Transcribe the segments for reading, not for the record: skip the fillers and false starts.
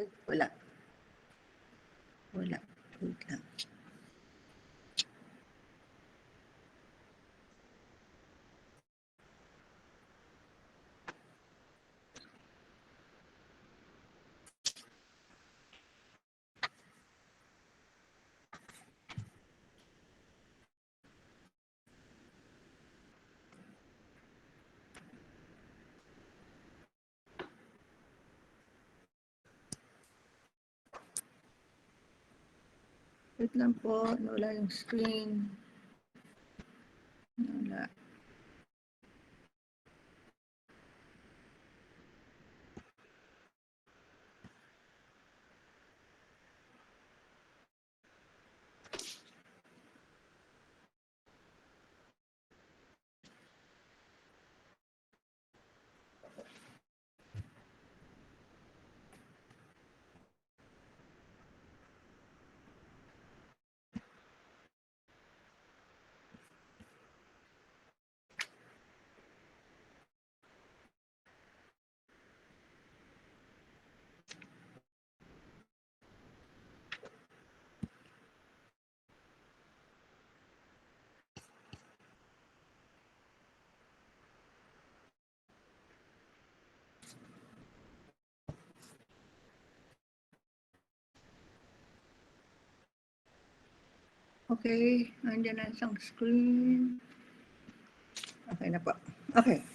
Ay, wala. Wala. Wait lang. Wait lang po, wala yung screen. Wala. Okay, nandiyan na isang screen. Okay na po. Okay.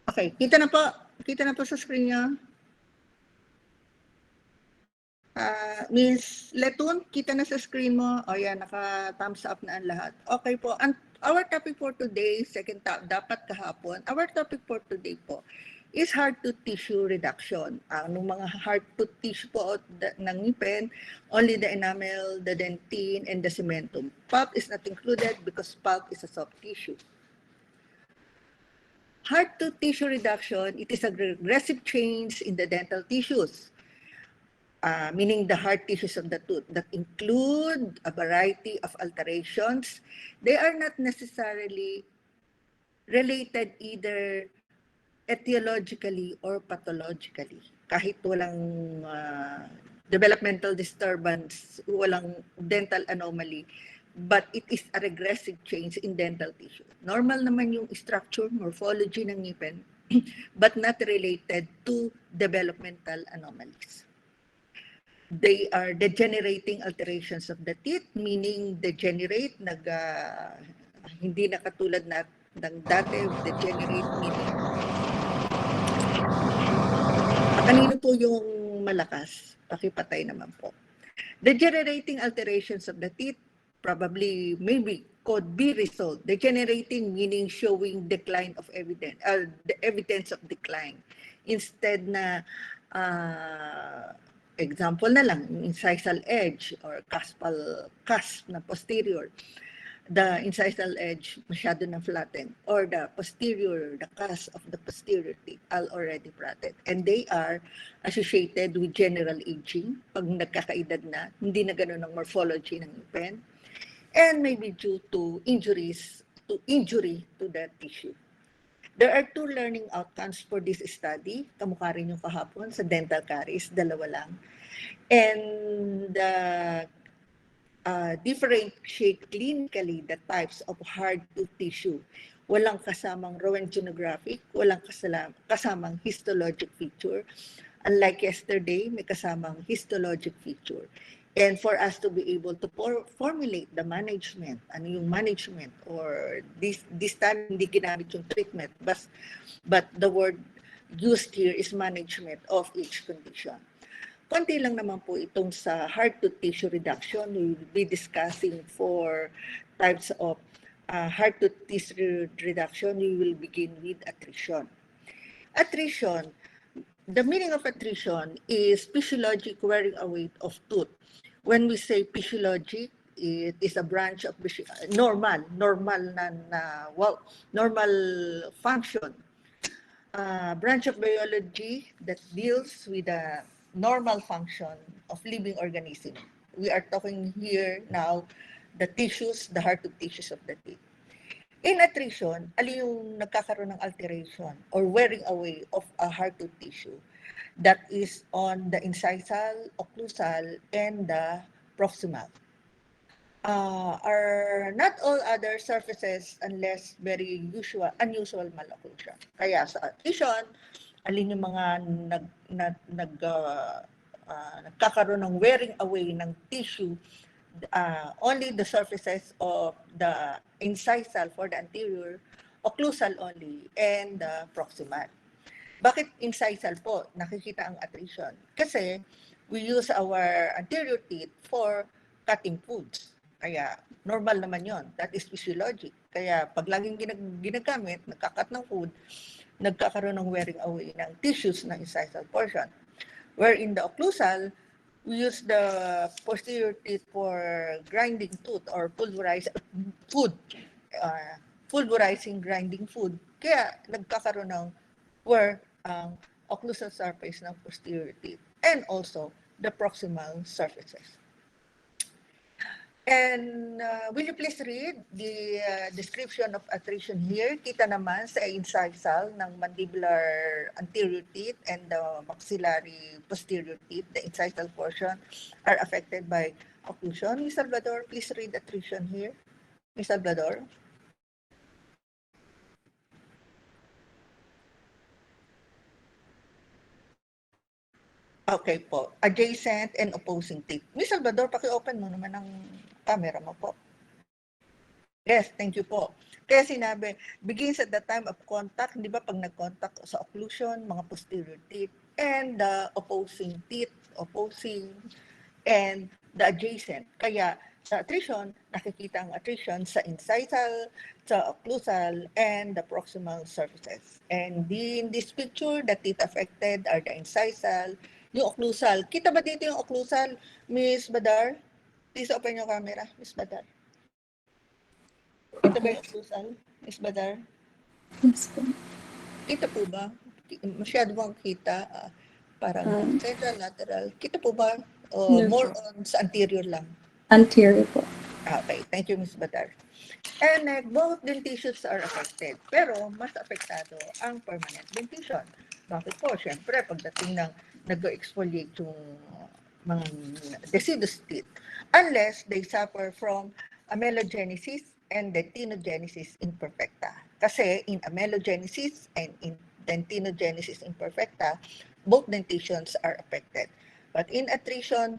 Okay, kita na po. Kita na po sa screen niya. Miss Letun, kita na sa screen mo. O yan, naka-thumbs up na ang lahat. Okay po. Our topic for today, dapat kahapon, our topic for today po is hard-to-tissue reduction. Nung mga hard-to-tissue po ng ngipin, only the enamel, the dentine, and the cementum. Pulp is not included because pulp is a soft tissue. Hard-to-tissue reduction, it is a regressive change in the dental tissues. Meaning the hard tissues of the tooth that include a variety of alterations. They are not necessarily related either etiologically or pathologically. Kahit walang developmental disturbance, walang dental anomaly, but it is a regressive change in dental tissue. Normal naman yung structure, morphology ng ngipin, but not related to developmental anomalies. They are degenerating alterations of the teeth, meaning degenerate, hindi na katulad ng dati, degenerate meaning. Kanino po yung malakas? Pakipatay naman po. Degenerating alterations of the teeth probably, maybe, could be resolved. Degenerating meaning showing decline of evidence, the evidence of decline. Instead na, example na lang, incisal edge or cusp na posterior. The incisal edge masyado na flattened, or the cusp of the posterior teeth are already flattened. And they are associated with general aging. Pag nagkakaedad na, hindi na ganun ang morphology ng ngipin. And maybe due to injury to the tissue. There are 2 learning outcomes for this study. Kamukha rin yung kahapon sa dental caries, 2 lang. And differentiate clinically the types of hard-tooth tissue. Walang kasamang röntgenographic, walang kasamang histologic feature. Unlike yesterday, may kasamang histologic feature. And for us to be able to formulate the management, ano yung management, or this time hindi ginamit yung treatment, but the word used here is management of each condition. Konti lang naman po itong sa hard-tooth tissue reduction. We will be discussing 4 types of hard-tooth tissue reduction. We will begin with attrition. Attrition, the meaning of attrition is physiologic wearing away of tooth. When we say physiologic, it is a branch of normal function. Branch of biology that deals with the normal function of living organism, we are talking here now the tissues, the hard tooth tissues of the teeth. In attrition, alin yung nagkakaroon ng alteration or wearing away of a hard tooth tissue that is on the incisal, occlusal, and the proximal. Are not all other surfaces unless very unusual malocclusion. Kaya sa attrition, alin yung mga nagkakaroon ng wearing away ng tissue, only the surfaces of the incisal for the anterior, occlusal only, and the proximal. Bakit incisal po? Nakikita ang attrition. Kasi we use our anterior teeth for cutting foods. Kaya normal naman yon. That is physiologic. Kaya pag laging ginagamit, nagkakat ng food, nagkakaroon ng wearing away ng tissues ng incisal portion. Where in the occlusal, we use the posterior teeth for grinding tooth or pulverizing grinding food. Kaya nagkakaroon ng wear ang occlusal surface ng posterior teeth and also the proximal surfaces. And will you please read the description of attrition here? Kita naman sa incisal ng mandibular anterior teeth and the maxillary posterior teeth, the incisal portion, are affected by occlusion. Ms. Salvador, please read attrition here. Ms. Salvador. Okay po. Adjacent and opposing teeth. Ms. Salvador, paki-open mo naman ang camera mo po. Yes, thank you po. Kaya sinabi, begins at the time of contact, di ba pag nag-contact sa occlusion, mga posterior teeth, and the opposing teeth, and the adjacent. Kaya sa attrition, nakikita ang attrition sa incisal, sa occlusal, and the proximal surfaces. And in this picture, the teeth affected are the incisal, yung occlusal. Kita ba dito yung occlusal, Ms. Badar? Please open your camera, Ms. Badar. Kita ba yung occlusal, Ms. Badar? Yes po. Kita po ba? Masyado bang kita? Parang central, lateral. Kita po ba? O No, more po. on sa anterior lang? Anterior po. Okay, thank you, Ms. Badar. And both dentitions are affected, pero mas apektado ang permanent dentition. Bakit po? Siyempre, pagdating ng nag-exfoliate yung mga deciduous teeth, unless they suffer from amelogenesis and dentinogenesis imperfecta. Kasi in amelogenesis and in dentinogenesis imperfecta, both dentitions are affected. But in attrition,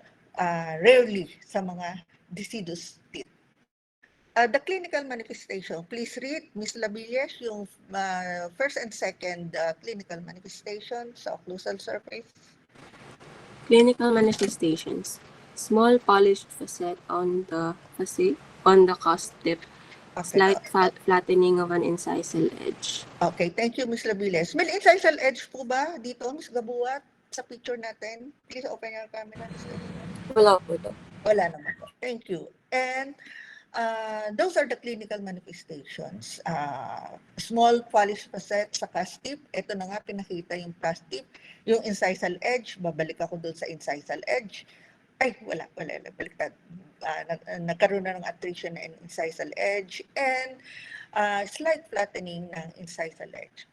rarely sa mga deciduous teeth. The clinical manifestation, please read, Ms. Labillas, yung first and second clinical manifestation sa occlusal surface. Clinical manifestations: small polished facet on the cusp tip, slight flattening of an incisal edge. Okay, thank you, Ms. Labillas. May incisal edge po ba dito, Ms. Gabuat, sa picture natin? Please open your camera, Ms. Gabuat. Wala po ito. Wala naman po. Thank you. And those are the clinical manifestations. Small polished facet sa cusp tip. Ito na nga, pinakita yung cusp tip. Yung incisal edge, babalik ako doon sa incisal edge. Ay, wala, baliktad. Nagkaroon na ng attrition and incisal edge and slight flattening ng incisal edge.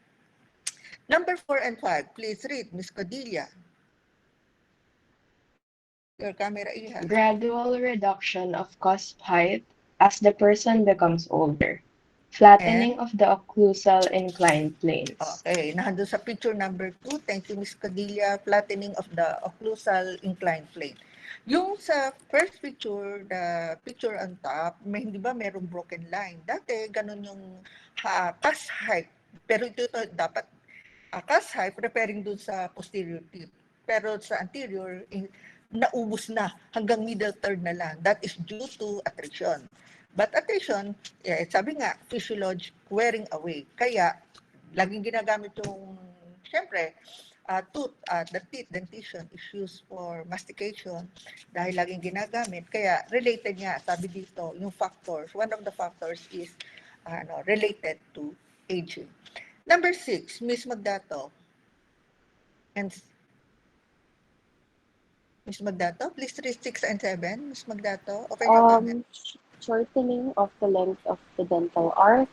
Number 4 and 5, please read, Ms. Codilla. Your camera, Iha. Gradual reduction of cusp height as the person becomes older. Flattening of the occlusal inclined planes. Okay, nandun sa picture number 2, thank you, Ms. Codilla, flattening of the occlusal inclined plane. Yung sa first picture, the picture on top, hindi ba merong broken line? Dati, ganun yung cusp height. Pero ito dapat, cusp height referring dun sa posterior teeth. Pero sa anterior, naubos na hanggang middle third na lang. That is due to attrition. But attrition, sabi nga, physiologic wearing away. Kaya, laging ginagamit yung, syempre, the teeth dentition is used for mastication dahil laging ginagamit. Kaya, related nga, sabi dito, yung factors, one of the factors is related to aging. Number 6, Ms. Magdato. And Ms. Magdato, please read 6 and 7. Ms. Magdato, open your comment. Shortening of the length of the dental arc,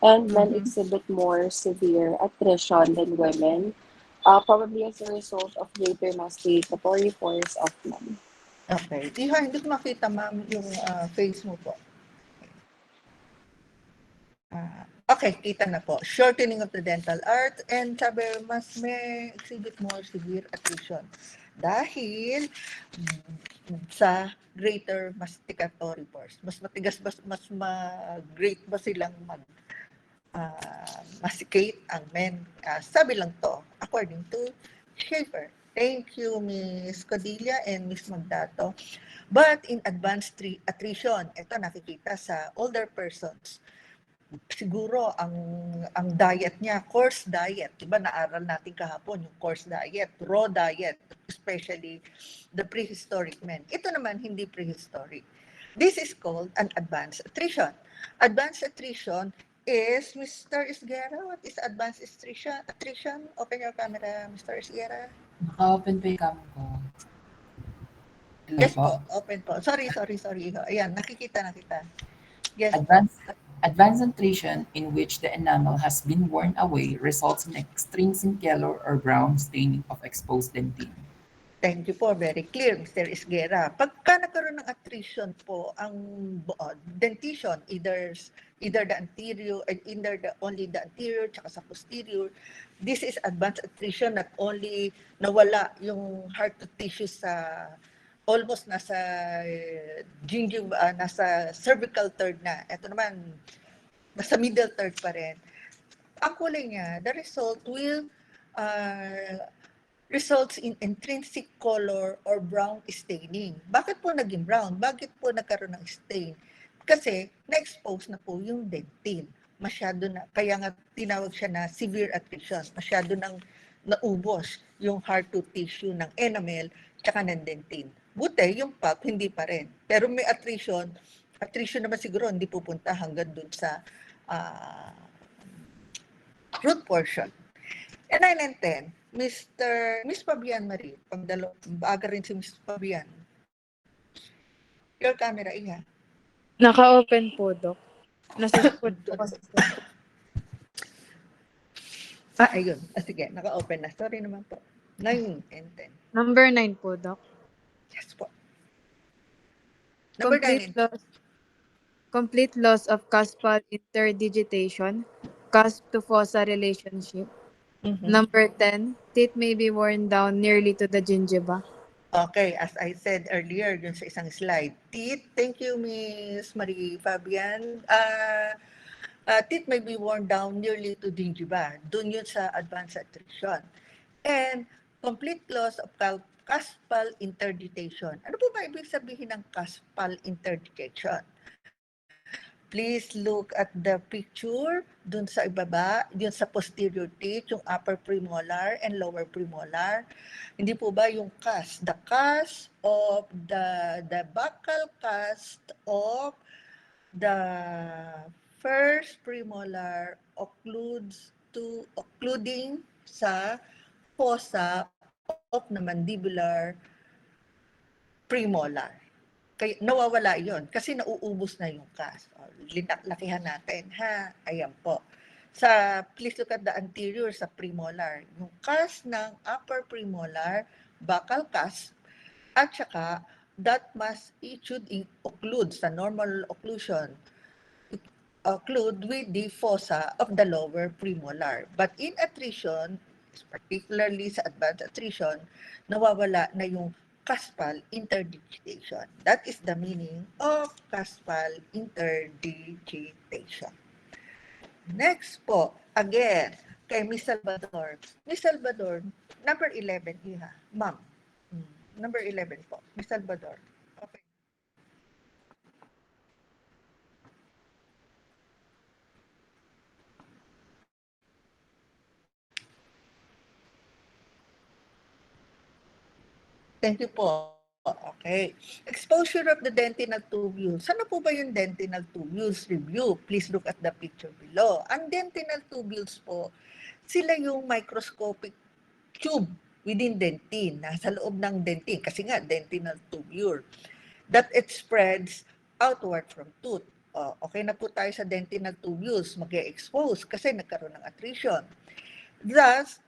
and men Mhm. exhibit more severe attrition than women, probably as a result of greater masticatory force of men. Okay. Iha, hindi ko makita, ma'am, yung face mo po. Okay, kita na po. Shortening of the dental arc and sabi, mas may exhibit more severe attrition. Dahil sa greater masticatory force. Mas matigas, mas ma-great ba silang masticate ang men? Sabi lang to, according to Schaefer. Thank you, Ms. Codilla and Ms. Magdato. But in advanced attrition, ito nakikita sa older persons. Siguro ang diet niya, course diet, 'di ba naaral natin kahapon yung course diet, raw diet, especially the prehistoric men. Ito naman hindi prehistoric. This is called an advanced attrition. Advanced attrition is Mr. Isguera. What is advanced attrition? Open your camera, Mr. Isguera. Naka-open pa yung cam ko. Hello Yes po. po, open po. Sorry. Ayan, nakikita na kita. Yes. Advanced attrition in which the enamel has been worn away results in extrinsic yellow or brown staining of exposed dentine. Thank you po. Very clear, Mr. Isguera. Pagka nagkaroon ng attrition po ang dentition, either the anterior, only the anterior, tsaka sa posterior, this is advanced attrition, not only nawala yung hard tissue sa almost nasa gingiva, nasa cervical third na. Ito naman, nasa middle third pa rin. Ang kulay niya, the result will results in intrinsic color or brown staining. Bakit po naging brown? Bakit po nagkaroon ng stain? Kasi na-expose na po yung dentine. Masyado na, kaya nga tinawag siya na severe attrition. Masyado nang naubos yung hard tooth tissue ng enamel tsaka ng dentine. Buti, yung pulp, hindi pa rin. Pero may attrition naman siguro hindi pupunta hanggang dun sa root portion. And 9 and 10, Miss Fabian Marie, baga rin si Miss Fabian. Your camera, Iha. Naka-open po, Doc. Nasa school po kasi. Ayun. Sige, naka-open na. Sorry naman po. 9 and 10. Number 9 po, Doc. Yes po. Number 9 and 10. Complete loss of cuspal interdigitation, cusp to fossa relationship. Mhm. Number 10, teeth may be worn down nearly to the gingiva. Okay, as I said earlier, dun sa isang slide. Teeth, thank you, Miss Marie Fabian. Teeth may be worn down nearly to gingiva. Dun yun sa advanced attrition. And complete loss of cuspal interdigitation. Ano po ba ibig sabihin ng cuspal interdigitation? Please look at the picture dun sa ibaba, dun sa posterior teeth, yung upper premolar and lower premolar. Hindi po ba yung cusp? The cusp of the buccal cusp of the first premolar occluding sa fossa of the mandibular premolar. Kaya nawawala yon kasi nauubos na yung cusp. Lakihan natin, ha? Ayan po. Please look at the anterior sa premolar. Yung cusp ng upper premolar, buccal cusp, at saka it should occlude sa normal occlusion, occlude with the fossa of the lower premolar. But in attrition, particularly sa advanced attrition, nawawala na yung cuspal interdigitation. That is the meaning of cuspal interdigitation. Next po, again, kay Miss Salvador. Miss Salvador, number 11, Iha. Ma'am, number 11 po. Miss Salvador. Okay. Thank you po. Okay. Exposure of the dentinal tubules. Ano po ba yung dentinal tubules? Review. Please look at the picture below. Ang dentinal tubules po, sila yung microscopic tube within dentin, nasa loob ng dentin, kasi nga dentinal tubule, that it spreads outward from tooth. Okay na po tayo sa dentinal tubules, mag-expose kasi nagkaroon ng attrition. Thus,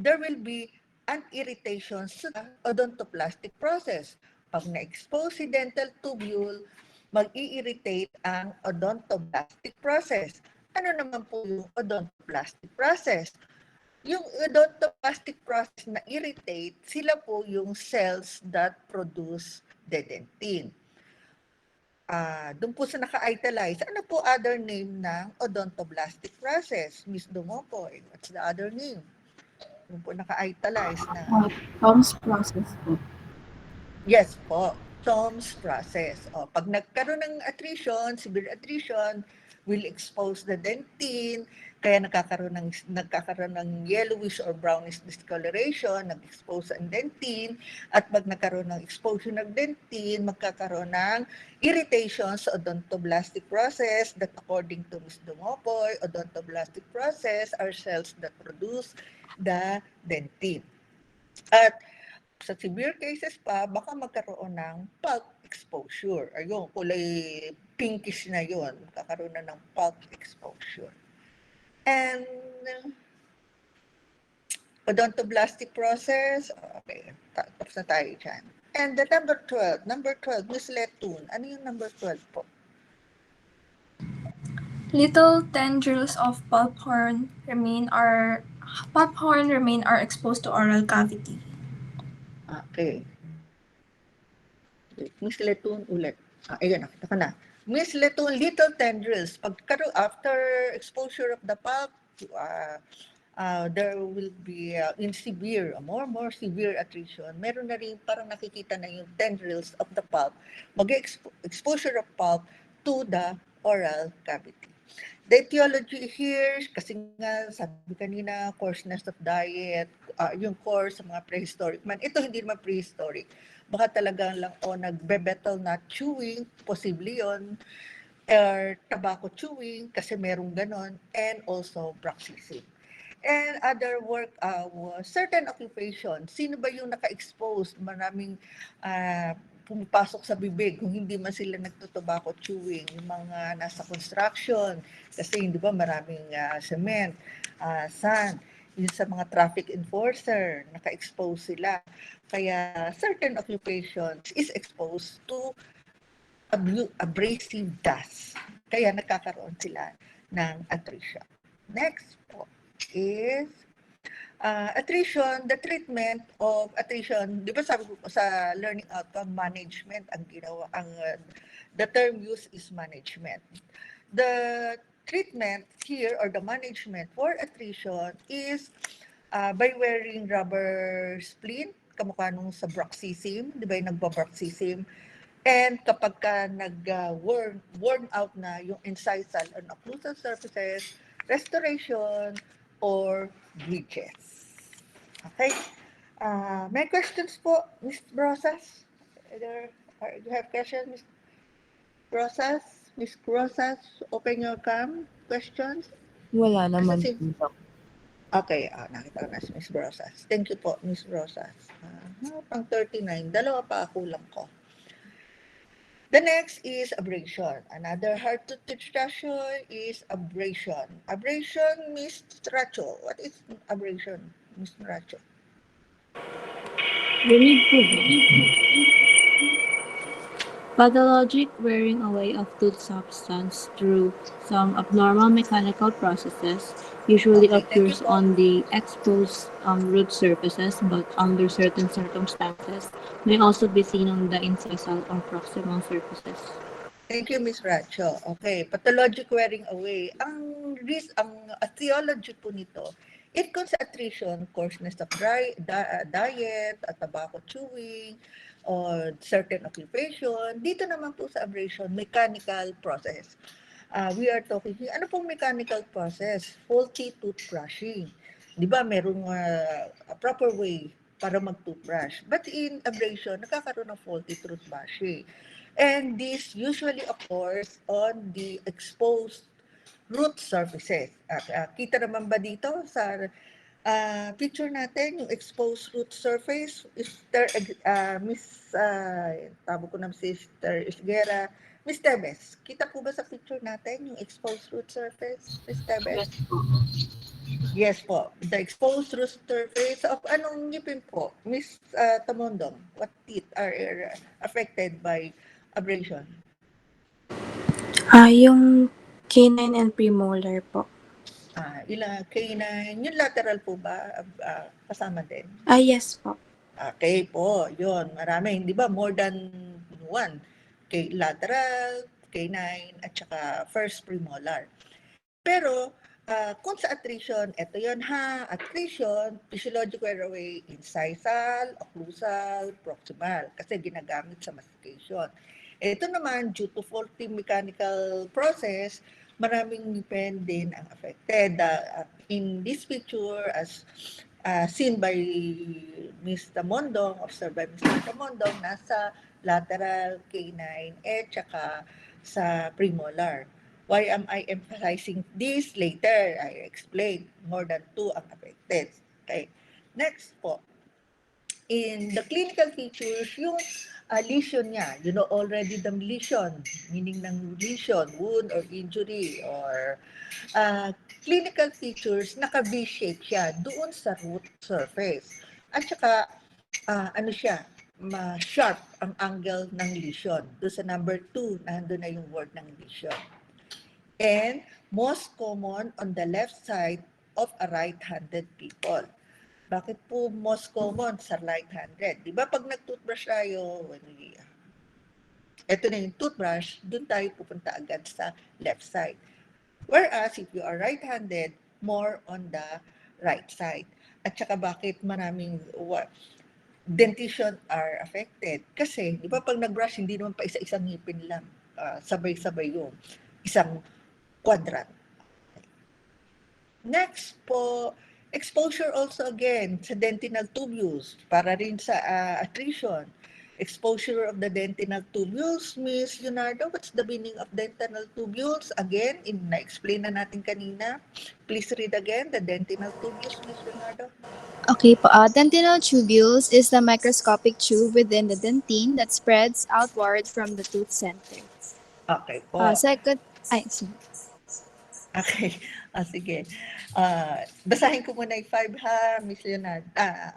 there will be an irritation sa odontoplastic process. Pag na-expose si dental tubule, mag-i-irritate ang odontoplastic process. Ano naman po yung odontoplastic process? Yung odontoplastic process na irritate, sila po yung cells that produce the dentin. Doon po sa naka-italize, ano po other name ng odontoblastic process? Miss Dumopoy, what's the other name? Doon po naka-italize na. Tom's process po. Yes po, Tom's process. Pag nagkaroon ng attrition, severe attrition, will expose the dentin, kaya nagkakaroon ng yellowish or brownish discoloration, nag-expose ang dentin, at pag nagkaroon ng exposure ng dentin, magkakaroon ng irritation sa odontoblastic process that according to Ms. Dumopoy, odontoblastic process are cells that produce the dentin. At sa severe cases pa, baka magkaroon ng pulp exposure. Ayun, kulay pinkish na yun. Magkakaroon na ng pulp exposure. And odontoblastic process, okay, tapos na tayo dyan. And the number 12, Miss Letun, ano yung number 12 po? Little tendrils of pulp horn remain are exposed to oral cavity. Okay. Miss Letun ulit. Ayun, nakita ko na. Miss Letun, little tendrils. After exposure of the pulp, there will be in severe, more severe attrition. Meron na rin parang nakikita na yung tendrils of the pulp. Exposure of pulp to the oral cavity. The etiology here, kasi nga sabi kanina, coarseness of diet, yung coarse sa mga prehistoric man. Ito hindi naman prehistoric. Baka talagang lang nagbe-betel nut chewing, posible yon, or tobacco chewing, kasi merong ganon, and also bruxism. And other work, certain occupation, sino ba yung naka-expose? Maraming pumapasok sa bibig kung hindi man sila nagtotobacco chewing, yung mga nasa construction, kasi hindi ba maraming cement, sand, yung sa mga traffic enforcer, naka-expose sila. Kaya certain occupations is exposed to abrasive dust. Kaya nagkakaroon sila ng attrition. Next po is attrition, the treatment of attrition. Di ba sabi ko sa learning outcome management, ang ginawa, the term used is management. The treatment here or the management for attrition is by wearing rubber splint, kamukha nung sa bruxism, di ba yung nagba-bruxism? And kapag ka worn out na yung incisal and occlusal surfaces, restoration or bridges. Okay? May questions po, Ms. Brosas? Do you have questions, Ms. Brosas? Ms. Brosas, open your cam. Questions? Wala naman Kasi po, Doc. Okay, nakita ko na si Ms. Brosas. Thank you po, Ms. Brosas. Pang 39, dalawa pa kulang ko. The next is abrasion. Another hard to teach is abrasion. Abrasion, Ms. Tracho. What is abrasion, Ms. Tracho? Rinig po. Pathologic wearing away of tooth substance through some abnormal mechanical processes usually Okay, thank you occurs po. on the exposed root surfaces, but under certain circumstances may also be seen on the incisal or proximal surfaces. Thank you, Ms. Racho. Okay, pathologic wearing away. Ang etiology po nito, it causes attrition, coarseness of diet, tobacco chewing, or certain occupation. Dito naman po sa abrasion, mechanical process. We are talking, ano pong mechanical process? Faulty toothbrushing. Di ba, merong proper way para mag-toothbrush. But in abrasion, nakakaroon ng faulty toothbrushing. And this usually occurs on the exposed root surfaces. Kita naman ba dito sa Picture natin yung exposed root surface. Miss, tawag ko na Sister Isguera. Miss Tebes, kita po ba sa picture natin yung exposed root surface? Miss Tebes? Yes po. The exposed root surface of anong ngipin po? Miss Tamondong, what teeth are affected by abrasion? Yung canine and premolar po. Ilang canine, yung lateral po ba kasama din? Yes po. Okay po, yun. Marami, hindi ba? More than one. Lateral, canine, at saka first premolar. Pero, kung sa attrition, ito yun ha, attrition, physiological airway, incisal, occlusal, proximal, kasi ginagamit sa mastication. Ito naman, due to faulty mechanical process, maraming ngipin din ang affected. In this picture, as seen by Ms. Tamondong, observed by Mr. Tamondong, nasa lateral, canine, tsaka sa premolar. Why am I emphasizing this later? I explained more than 2 ang affected. Okay. Next po. In the clinical features, yung lesion niya, you know already the lesion, meaning ng lesion, wound or injury or clinical features, naka-V-shape siya doon sa root surface. At saka, ano siya, sharp ang angle ng lesion. Doon sa number 2, nandun na yung word ng lesion. And most common on the left side of a right-handed people. Bakit po most common sa right-handed? Di ba pag nag-toothbrush tayo, ito na yung toothbrush, dun tayo pupunta agad sa left side. Whereas if you are right-handed, more on the right side. At saka bakit maraming dentition are affected? Kasi, di ba pag nag-brush, hindi naman pa isa-isang ngipin lang. Sabay-sabay yung isang quadrant. Next po, exposure also again sa dentinal tubules para rin sa attrition. Exposure of the dentinal tubules, Miss Leonardo, what's the meaning of dentinal tubules? Again, na-explain na natin kanina. Please read again the dentinal tubules, Miss Leonardo. Okay po. Dentinal tubules is the microscopic tube within the dentine that spreads outward from the tooth center. Okay po. Sorry. Okay. Sige. Basahin ko muna yung 5 ha, Miss Leonardo.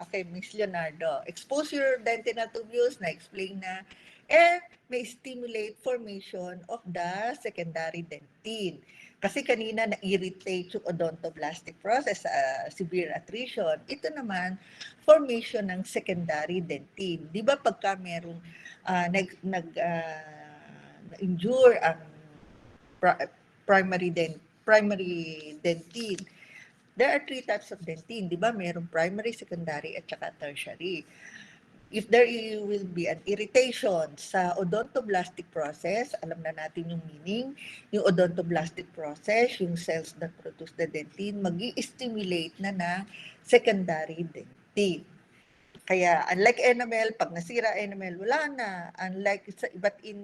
Okay, Miss Leonardo. Exposure dentinal tubules, na-explain na. And may stimulate formation of the secondary dentine. Kasi kanina na-irritate yung odontoblastic process, severe attrition. Ito naman, formation ng secondary dentine. Di ba pagka merong nag-injure ang primary dentine. There are 3 types of dentine, di ba? Merong primary, secondary, at saka tertiary. If there will be an irritation sa odontoblastic process, alam na natin yung meaning, yung odontoblastic process, yung cells that produce the dentine, mag-i-stimulate na ng secondary dentine. Kaya unlike enamel, pag nasira enamel, wala na. But in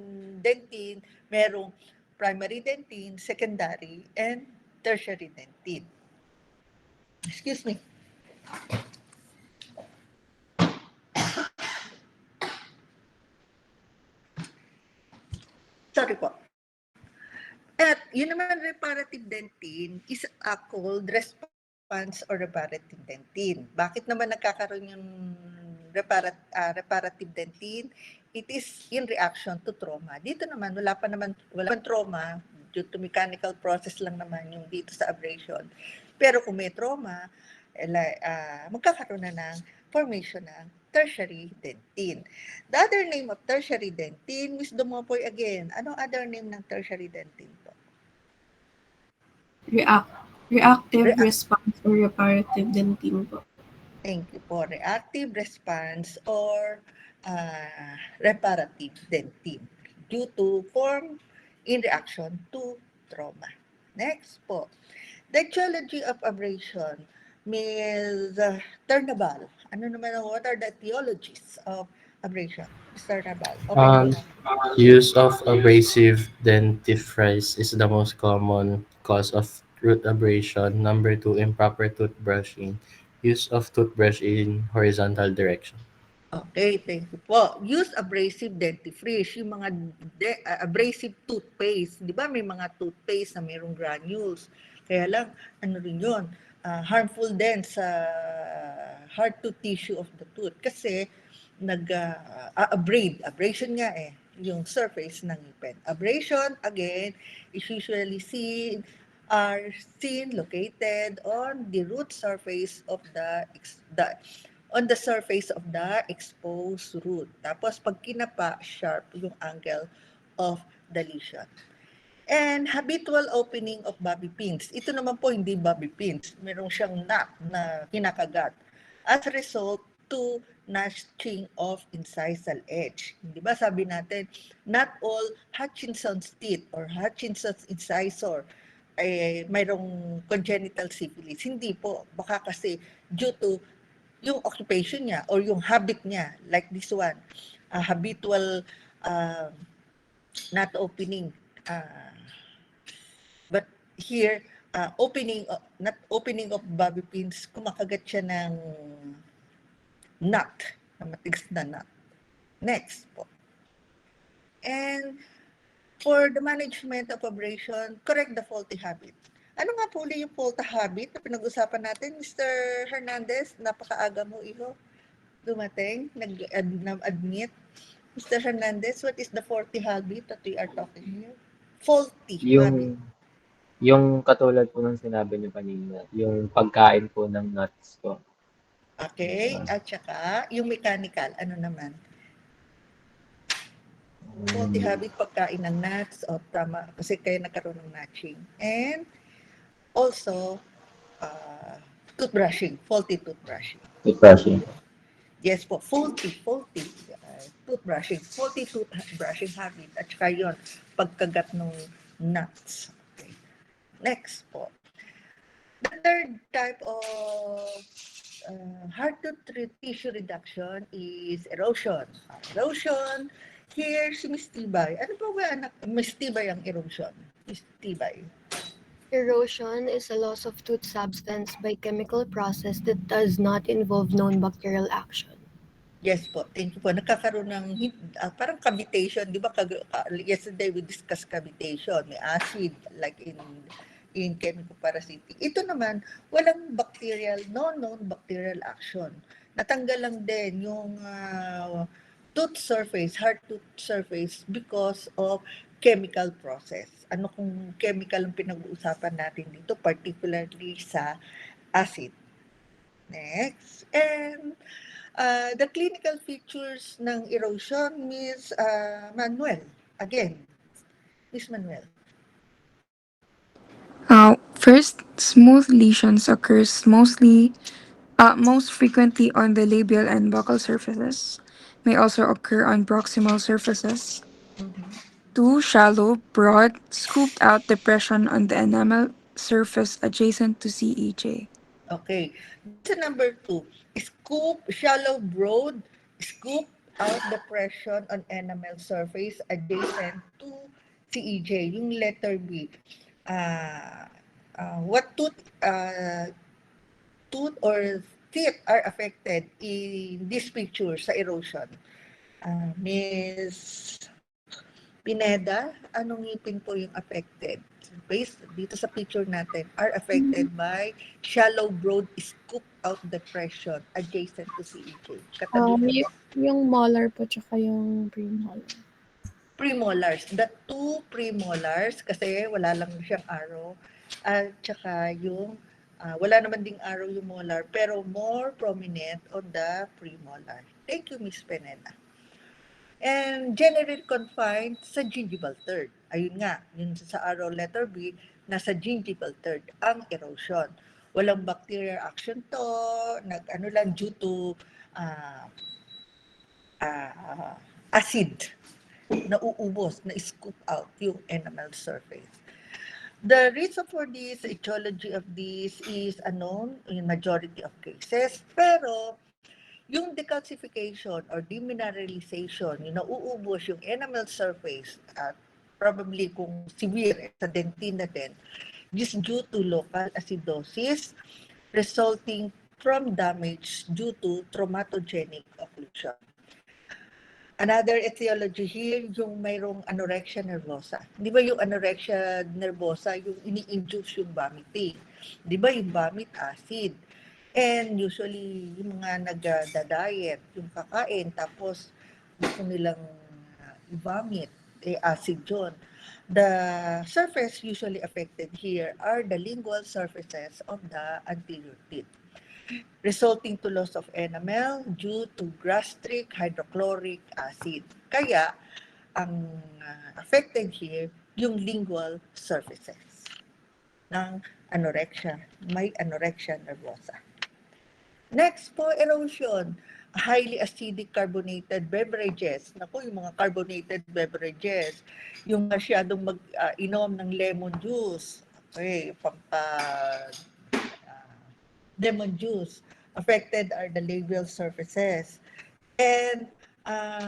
dentine, merong primary dentine, secondary, and tertiary dentine. Excuse me. Sorry po. At yun naman, reparative dentine is called response or reparative dentine. Bakit naman nagkakaroon yung reparative dentine? It is in reaction to trauma. Dito naman, wala pa trauma, due to mechanical process lang naman yung dito sa abrasion. Pero kung may trauma, magkakaroon na ng formation ng tertiary dentine. The other name of tertiary dentine, Ms. Dumopoy again, ano other name ng tertiary dentine po? Reactive response or reparative dentine po. Thank you po. Reactive response or reparative dentine due to form in reaction to trauma. Next po. The etiology of abrasion, Ms. Ternabal. Ano naman, what are the etiologies of abrasion? Mr. Ternabal. Use of abrasive dentifrice is the most common cause of root abrasion. Number 2, improper toothbrushing. Use of toothbrush in horizontal direction. Okay, thank you po. Use abrasive dentifrice, yung mga abrasive toothpaste. Di ba may mga toothpaste na mayroong granules? Kaya lang, ano rin yun, harmful din sa hard-to tissue of the tooth. Kasi abrasion nga yung surface ng ngipin. Abrasion, again, is usually seen located on the root surface of on the surface of the exposed root. Tapos pag kinapa, sharp yung angle of the lesion. And habitual opening of bobby pins. Ito naman po hindi bobby pins. Meron siyang knot na kinakagat. As a result to notching of incisal edge. Di ba sabi natin, not all Hutchinson's teeth or Hutchinson's incisor ay mayroong congenital syphilis. Hindi po. Baka kasi due to yung occupation niya or yung habit niya, like this one, habitual not opening. But here, not opening of bobby pins, kumakagat siya ng nut, na matigas na nut. Next po. And for the management of abrasion, correct the faulty habit. Ano nga po ulit yung faulty habit na pinag-usapan natin, Mr. Hernandez? Napakaaga mo, iho. Dumating, nag-admit. Mr. Hernandez, what is the faulty habit that we are talking here? Faulty habit. Yung katulad po ng sinabi niyo kanina, yung pagkain po ng nuts po. Okay, at saka yung mechanical, ano naman? Faulty habit, pagkain ng nuts, o tama, kasi kayo nagkaroon ng notching. And also, toothbrushing, faulty toothbrushing. Toothbrushing. Yes po, faulty toothbrushing, faulty toothbrushing habit, at saka yun, pagkagat ng nuts. Okay. Next po. The third type of hard-tooth tissue reduction is erosion. Erosion, here si Miss Tibay. Ano ba anak? Miss Tibay ang erosion. Miss Tibay. Erosion is a loss of tooth substance by chemical process that does not involve known bacterial action. Yes po, thank you po. Nakakaroon ng parang cavitation. Di ba yesterday we discussed cavitation. May acid like in chemical parasitic. Ito naman, walang known bacterial action. Natanggal lang din yung tooth surface, hard tooth surface because of chemical process. Ano kung chemical ang pinag-uusapan natin dito, particularly sa acid. Next. And the clinical features ng erosion, Ms. Manuel. Again, Ms. Manuel. First, smooth lesions occurs most frequently on the labial and buccal surfaces. May also occur on proximal surfaces. 2, shallow, broad, scooped out depression on the enamel surface adjacent to CEJ. Okay. So number 2, shallow, broad, scoop out depression on enamel surface adjacent to CEJ, yung letter B. What tooth or teeth are affected in this picture sa erosion? Miss Pineda, anong ngipin po yung affected? Based dito sa picture natin, are affected by shallow, broad, scoop out depression adjacent to CEJ. Yung molar po, tsaka yung premolar. Premolars. The 2 premolars, kasi wala lang siyang arrow, at tsaka yung, wala naman ding arrow yung molar, pero more prominent on the premolar. Thank you, Miss Pineda. And generally confined sa gingival third. Ayun nga, yun sa arrow letter B, nasa gingival third ang erosion. Walang bacterial action to, due to acid na uubos, na scoop out yung enamel surface. The reason for this, etiology of this is unknown in majority of cases, pero yung decalcification or demineralization, yung nauubos yung enamel surface at probably kung severe sa dentina din, is due to local acidosis resulting from damage due to traumatogenic occlusion. Another etiology here, yung mayroong anorexia nervosa. Di ba yung anorexia nervosa, yung ini-induce yung vomiting? Di ba yung vomit acid? And usually, yung mga nagda-diet, yung kakain, tapos gusto nilang i-vomit, acid yun. The surface usually affected here are the lingual surfaces of the anterior teeth, resulting to loss of enamel due to gastric hydrochloric acid. Kaya, ang affected here, yung lingual surfaces ng anorexia, may anorexia nervosa. Next po, erosion. Highly acidic carbonated beverages. Naku, yung mga carbonated beverages, yung masyadong mag-inom ng lemon juice. Okay, lemon juice. Affected are the labial surfaces. And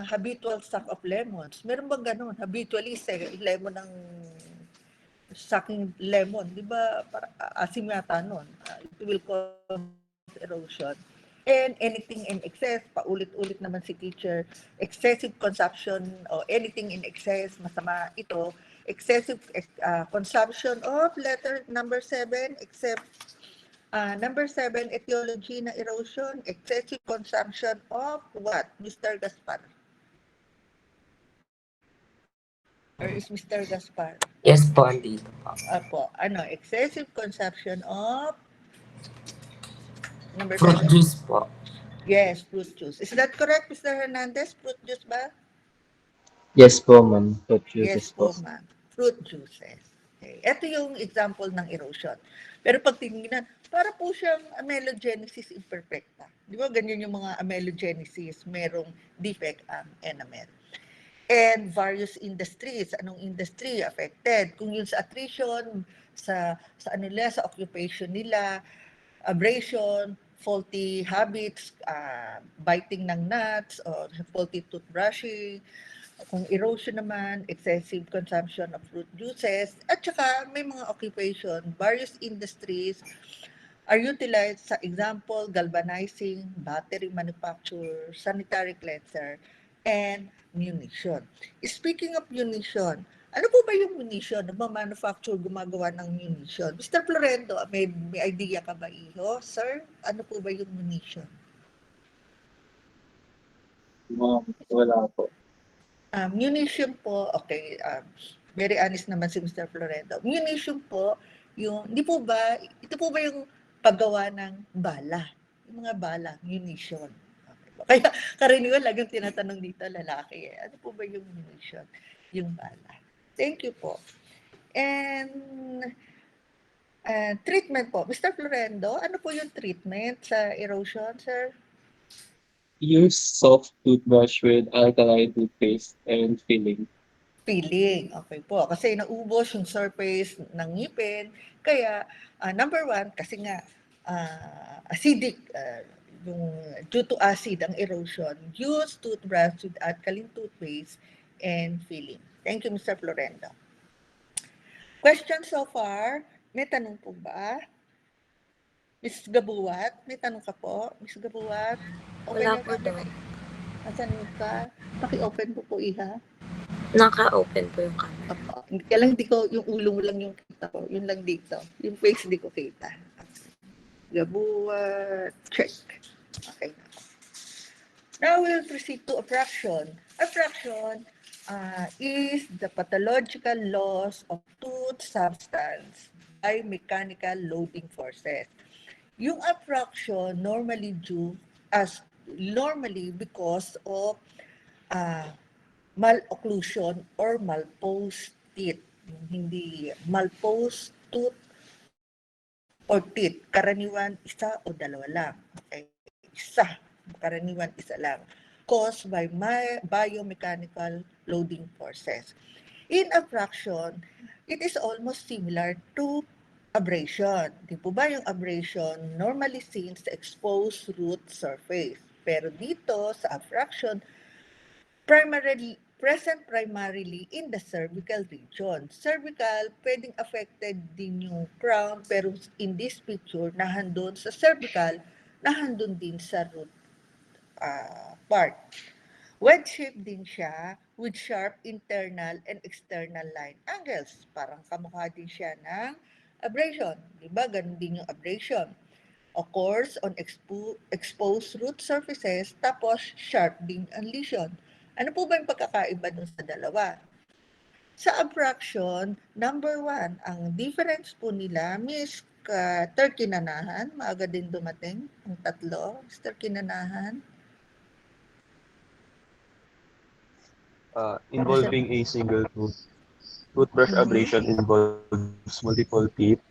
habitual suck of lemons. Meron bang ganun? Habitually, lemon ng sucking lemon. Di ba? Asim yata nun. It will cause erosion. And anything in excess, paulit-ulit naman si teacher, excessive consumption or anything in excess, masama ito. Excessive consumption of letter number 7, except number 7, etiology na erosion, excessive consumption of what? Mr. Gaspar? Or is Mr. Gaspar? Yes po, andito po. Apo, excessive consumption of number Fruit 7. juice po. Yes, fruit juice. Is that correct, Mr. Hernandez? Fruit juice ba? Yes po, ma'am. Fruit juices Yes po, ma'am. Fruit juices. Okay. Ito yung example ng erosion. Pero pag tinignan, para po siyang amelogenesis imperfecta. Di ba ganyan yung mga amelogenesis, merong defect ang enamel. And various industries, anong industry affected? Kung yun sa attrition, sa ano nila, sa occupation nila, abrasion, faulty habits, biting ng nuts, or faulty toothbrushing. Kung erosion naman, excessive consumption of fruit juices, at saka may mga occupation, various industries are utilized, sa example, galvanizing, battery manufacture, sanitary cleanser, and munition. Speaking of munition, ano po ba yung munition? Nagmamanufacture, gumagawa ng munition? Mr. Florendo, may idea ka ba, Iho? Sir, ano po ba yung munition? Wala po. Munition po, okay, very honest naman si Mr. Florendo. Munition po, ito po ba yung paggawa ng bala? Yung mga bala, munition. Okay. Kaya karaniwan laging tinatanong dito lalaki. Ano po ba yung munition? Yung bala. Thank you po. And treatment po. Mr. Florendo, ano po yung treatment sa erosion, sir? Use soft toothbrush with alkaline toothpaste and filling. Filling. Okay po. Kasi naubos yung surface ng ngipin. Kaya, number 1, kasi nga acidic, yung due to acid ang erosion, use toothbrush with alkaline toothpaste and filling. Thank you, Mr. Florendo. Question so far? May tanong po ba? Ms. Gabuwat, may tanong ka po? Ms. Gabuwat? Wala po daw. Asan ka? Paki-open po po, Iha. Naka-open po yung camera. Opo. Kaya lang hindi ko, yung ulo mo lang yung kita ko. Yun lang dito. Yung face di ko kita. Gabuwat. Check. Okay. Now we'll proceed to a fraction. A fraction is the pathological loss of tooth substance by mechanical loading forces. Yung abfraction normally because of malocclusion or malposed teeth. Hindi malposed tooth or teeth. Karaniwan, isa o dalawa lang. Okay. Isa. Karaniwan, isa lang. Caused by biomechanical loading forces. In abfraction, it is almost similar to abrasion. Di po ba yung abrasion normally seen sa exposed root surface? Pero dito sa abfraction, present primarily in the cervical region. Cervical, pwedeng affected din yung crown, pero in this picture, nahandun sa cervical, nahandun din sa root part. Wedge-shaped din siya with sharp internal and external line angles. Parang kamukha din siya ng abrasion. Diba? Ganun din yung abrasion. Occurs on exposed root surfaces, tapos sharp din ang lesion. Ano po ba yung pagkakaiba dun sa dalawa? Sa abrasion, number 1, ang difference po nila, Miss third kinanahan, maaga din dumating, ang tatlo, Mr. Kinanahan. Involving a single tooth. Toothbrush abrasion involves multiple teeth.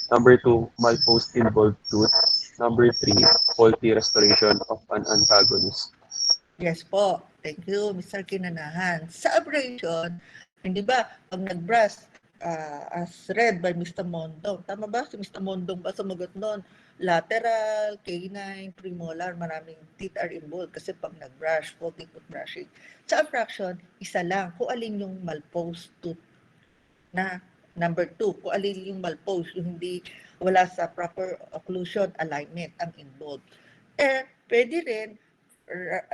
Number 2, malpost involved tooth. Number 3, faulty restoration of an antagonist. Yes po. Thank you, Mr. Kinanahan. Sa abrasion, hindi ba, pag nag-brush, as read by Mr. Mondong, tama ba? Si Mr. Mondong ba sumagot noon? Lateral, canine, premolar, maraming teeth are involved kasi pag nag-brush, faulty tooth brushing. Sa abrasion, isa lang, kung alin yung malpost tooth na number 2, kung alin yung malpost, yung hindi wala sa proper occlusion alignment ang involved. Pwede rin,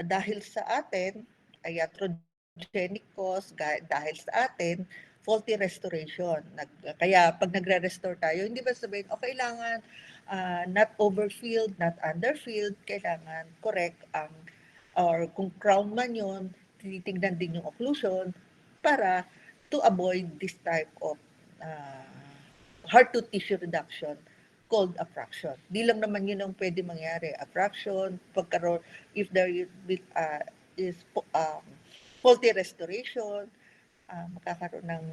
dahil sa atin, iatrogenic cause, dahil sa atin, faulty restoration. Kaya pag nagre-restore tayo, hindi ba sabihin, kailangan not overfilled, not underfilled, kailangan correct ang, or kung crown man yun, tinitignan din yung occlusion para to avoid this type of hard-to tissue reduction called abfraction. Di lang naman yun ang pwede mangyari. Abfraction, pagkaroon, if there is faulty restoration, makakaroon ng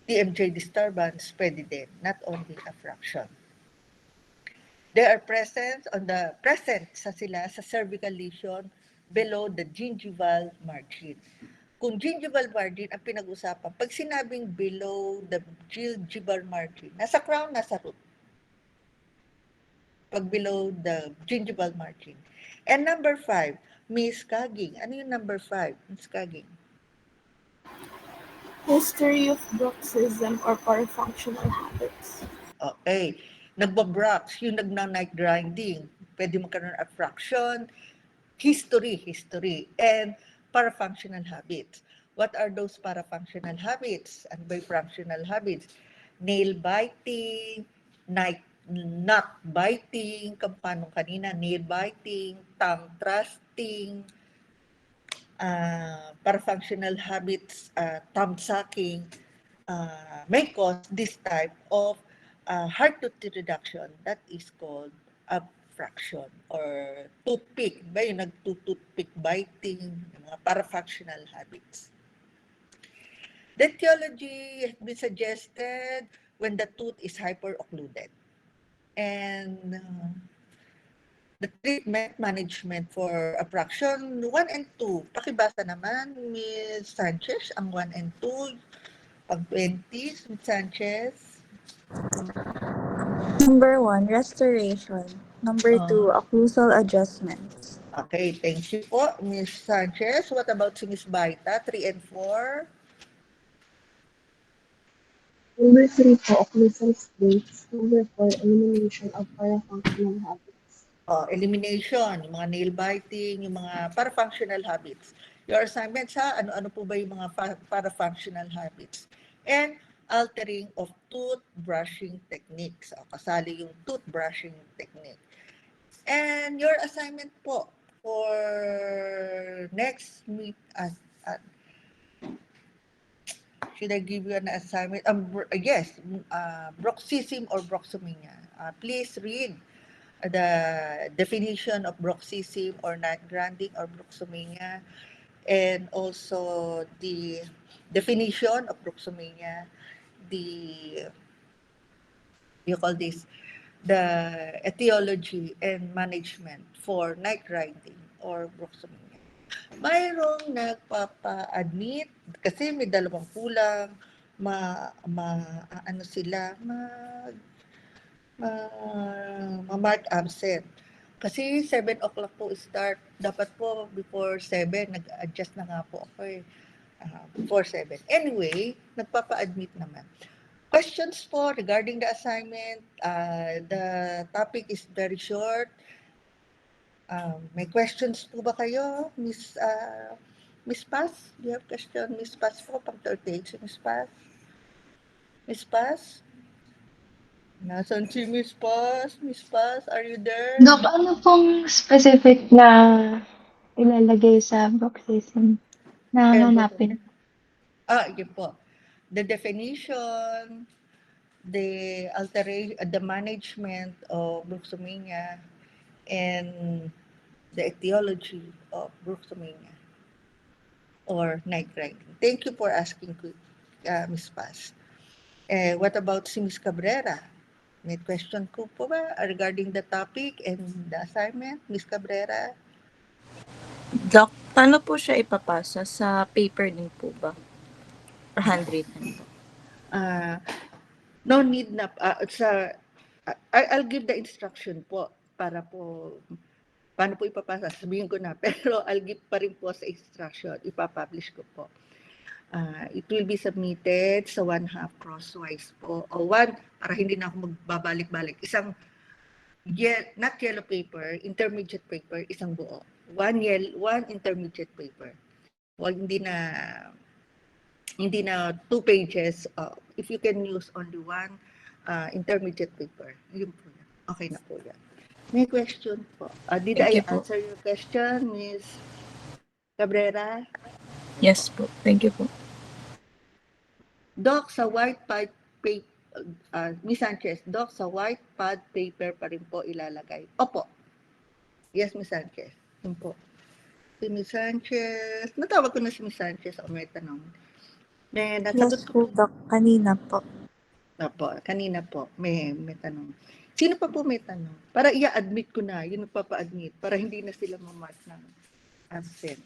TMJ disturbance, pwede din, not only abfraction. They are present sa cervical lesion below the gingival margin. Kung gingival margin ang pinag-usapan, pag sinabing below the gingival margin, nasa crown, nasa root. Pag below the gingival margin. And number 5, miscagging. Ano yung number 5? Miscagging. History of bruxism or parafunctional habits. Okay. Nagbabrux, yung nag-night grinding. Pwede magkaroon ng abfraction, history, and parafunctional habits. What are those parafunctional habits? Ano ba yung functional habits? Nail biting, nut biting, paano kanina, nail biting, tongue thrusting, parafunctional habits, thumb sucking, may cause this type of hard-tooth reduction that is called abfraction or toothpick. Ba yung nag-toothpick biting, mga parafunctional habits. The etiology has been suggested when the tooth is hyper-occluded. And the treatment management for abfraction 1 and 2. Pakibasa naman, Ms. Sanchez, ang 1 and 2. Pag 20, Ms. Sanchez. Number 1, restoration. Number 2, occlusal adjustments. Okay, thank you po, Ms. Sanchez. What about si Ms. Baita, 3 and 4? Number 3 po, occlusal states. Number 4, elimination of parafunctional habits. Elimination, yung mga nail biting, yung mga parafunctional habits. Your assignments ha, ano-ano po ba yung mga parafunctional habits? And altering of tooth brushing techniques. Kasali yung tooth brushing technique. And your assignment po for next week, should I give you an assignment? Yes, bruxism or bruxomania. Please read the definition of bruxism or night grinding or bruxomania, and also the definition of bruxomania, the etiology and management for night grinding or bruxomania. Mayroong nagpapa-admit kasi may dalawang kulang, mark absent. Kasi 7 o'clock po start. Dapat po before 7, nag-adjust na nga po ako before 7. Anyway, nagpapa-admit naman. Questions po regarding the assignment. The topic is very short. May questions po ba kayo, Miss Paz? Do you have question, Miss Paz po, pang 38 si Miss Paz? Miss Paz? Nasaan si Miss Paz? Miss Paz, are you there? Dok, ano pong specific na ilalagay sa boxes na hanapin? Yun po. The definition, the management of bruxomania, and the etiology of bruxomania or night riding. Thank you for asking, Ms. Paz. What about si Ms. Cabrera? May question ko po ba regarding the topic and the assignment, Ms. Cabrera? Doc, paano po siya ipapasa? Sa paper din po ba? Or handwritten? No need na. I'll give the instruction po para po paano po ipapasa. Sabihin ko na. Pero I'll give pa rin po sa instruction. Ipapublish ko po. It will be submitted sa 1/2 crosswise po. O one, para hindi na ako magbabalik-balik. Isang, not yellow paper, intermediate paper, isang buo. One intermediate paper. Well, hindi na 2 pages. If you can use only one intermediate paper. Yun po yan. Okay na po yan. May question po. Did I answer your question, Ms. Cabrera? Yes po. Thank you po. Doc, sa white pad paper, Ms. Sanchez, Doc, sa white pad paper pa rin po ilalagay. Opo. Yes, Ms. Sanchez. Yun po. Si Ms. Sanchez, natawag ko na si Ms. Sanchez o may tanong. Yes po, Doc. Kanina po. Opo, kanina po. May tanong. Sino pa po may tanong? Para i-admit ko na, yun nagpapa-admit, para hindi na sila mamark ng absent.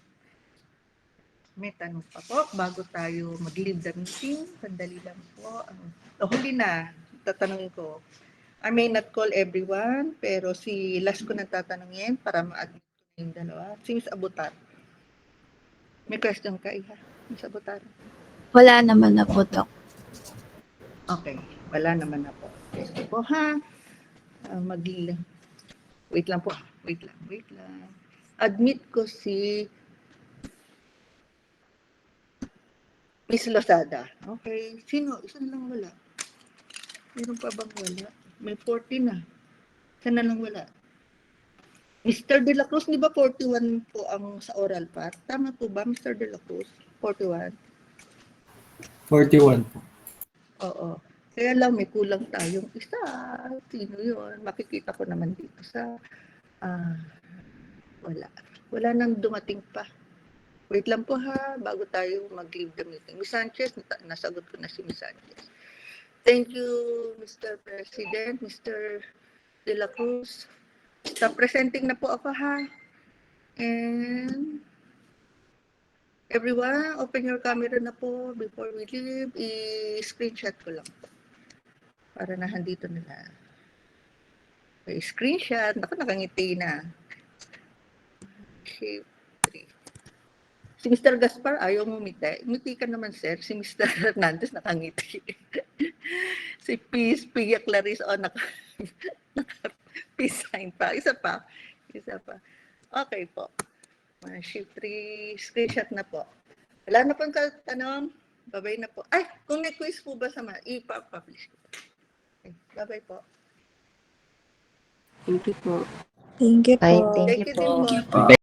May tanong pa po, bago tayo mag-leave the meeting, sandali lang po. Huli na, tatanungin ko. I may not call everyone, pero si last ko nang tatanungin para ma-admit ko na yung dalawa. Si Miss Abutar. May question ka, Iha? Miss Abutar? Wala naman na po, Doc. Okay, wala naman na po. Okay po, ha? Wait lang po. Wait lang. Admit ko si Miss Lozada. Okay. Sino? Isa na lang wala. Meron pa bang wala? May 40 na. Isa na lang wala. Mr. De La Cruz, di ba 41 po ang sa oral part? Tama po ba, Mr. De La Cruz? 41? 41 po. Oo. Kaya lang may kulang tayong isa. Sino yun? Makikita ko naman dito sa wala. Wala nang dumating pa. Wait lang po ha, bago tayo mag-leave the meeting. Ms. Sanchez, nasagot ko na si Ms. Sanchez. Thank you, Mr. President, Mr. De La Cruz. Stop presenting na po ako ha. And everyone, open your camera na po before we leave. I-screenshot ko lang po. Para na handito nila. Okay, screenshot. Ako nakangiti na. Okay. Si Mr. Gaspar, ayaw mo umiti. Umiti ka naman, sir. Si Mr. Hernandez, nakangiti. Si Peace, Pia Clarice, peace sign pa. Isa pa. Okay po. Shift 3, screenshot na po. Wala na pong tanong. Babay na po. Ay, kung may quiz po ba ipa-publish ko. Okay, babay po. Thank you po. Thank you po. Thank you din po.